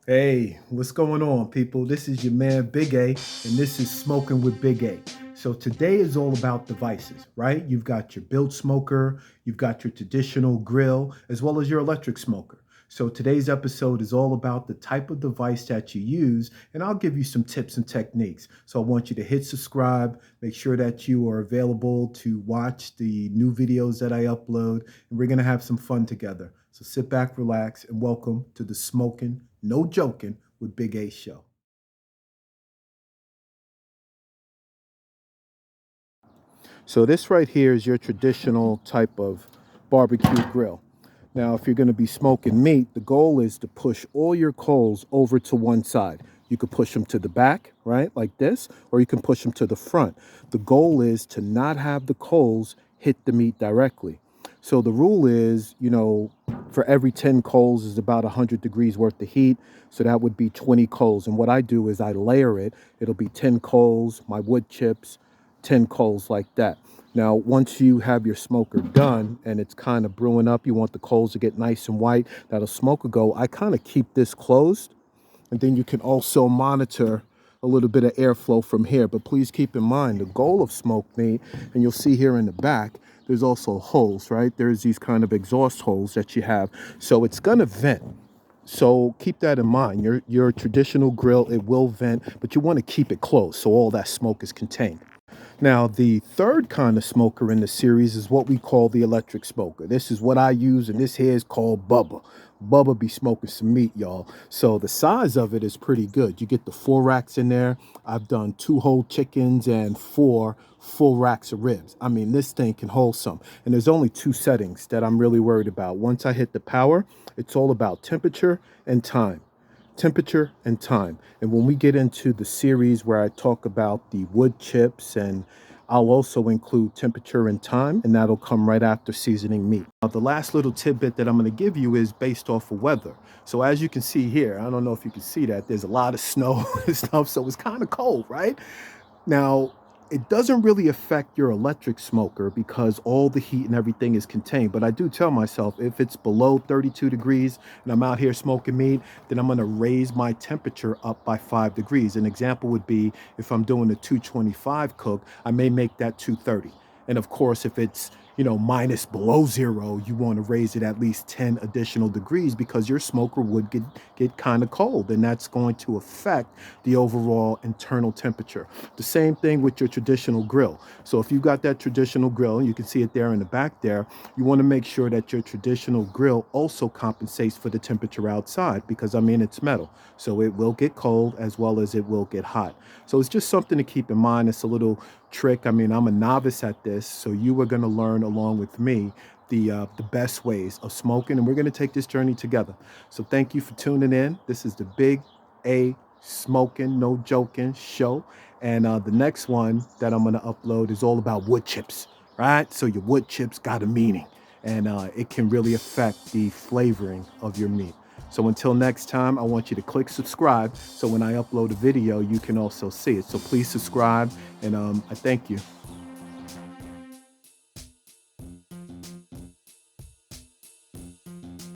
Hey, what's going on, people? This is your man Big A, and this is Smoking with Big A. So, today is all about devices, right? You've got your bilge smoker, you've got your traditional grill, as well as your electric smoker. So, today's episode is all about the type of device that you use, and I'll give you some tips and techniques. So, I want you to hit subscribe, make sure that you are available to watch the new videos that I upload, and we're going to have some fun together. So sit back, relax, and welcome to the Smoking, No Joking with Big A show. So this right here is your traditional type of barbecue grill. Now, if you're going to be smoking meat, the goal is to push all your coals over to one side. You could push them to the back, right, like this, or you can push them to the front. The goal is to not have the coals hit the meat directly. So the rule is, for every 10 coals is about 100 degrees worth of heat. So that would be 20 coals. And what I do is I layer it. It'll be 10 coals, my wood chips, 10 coals like that. Now, once you have your smoker done and it's kind of brewing up, you want the coals to get nice and white, that'll smoke a go. I kind of keep this closed, and then you can also monitor a little bit of airflow from here. But please keep in mind the goal of smoked meat, and you'll see here in the back, there's also holes, right? There's these kind of exhaust holes that you have. So it's gonna vent. So keep that in mind. Your traditional grill, it will vent, but you want to keep it closed so all that smoke is contained. Now, the third kind of smoker in the series is what we call the electric smoker. This is what I use, and this here is called Bubba. Bubba be smoking some meat, y'all. So the size of it is pretty good. You get the 4 racks in there. I've done 2 whole chickens and 4 full racks of ribs. I mean, this thing can hold some. And there's only 2 settings that I'm really worried about. Once I hit the power, it's all about temperature and time. Temperature and time. And when we get into the series where I talk about the wood chips, and I'll also include temperature and time, and that'll come right after seasoning meat. Now, the last little tidbit that I'm going to give you is based off of weather. So as you can see here, I don't know if you can see that, there's a lot of snow and stuff, so it's kind of cold, right? Now, it doesn't really affect your electric smoker because all the heat and everything is contained. But I do tell myself if it's below 32 degrees and I'm out here smoking meat, then I'm going to raise my temperature up by 5 degrees. An example would be if I'm doing a 225 cook, I may make that 230. And of course, if it's minus below zero, you want to raise it at least 10 additional degrees because your smoker would get kind of cold, and that's going to affect the overall internal temperature. The same thing with your traditional grill. So if you've got that traditional grill, you can see it there in the back there, you want to make sure that your traditional grill also compensates for the temperature outside because, I mean, it's metal. So it will get cold as well as it will get hot. So it's just something to keep in mind. It's a little trick. I mean, I'm a novice at this, so you are going to learn along with me the best ways of smoking, and we're going to take this journey together. So thank you for tuning in. This is the Big A Smoking, No Joking show, and the next one that I'm going to upload is all about wood chips, right? So your wood chips got a meaning, and it can really affect the flavoring of your meat. So until next time, I want you to click subscribe so when I upload a video, you can also see it. So please subscribe, and I thank you.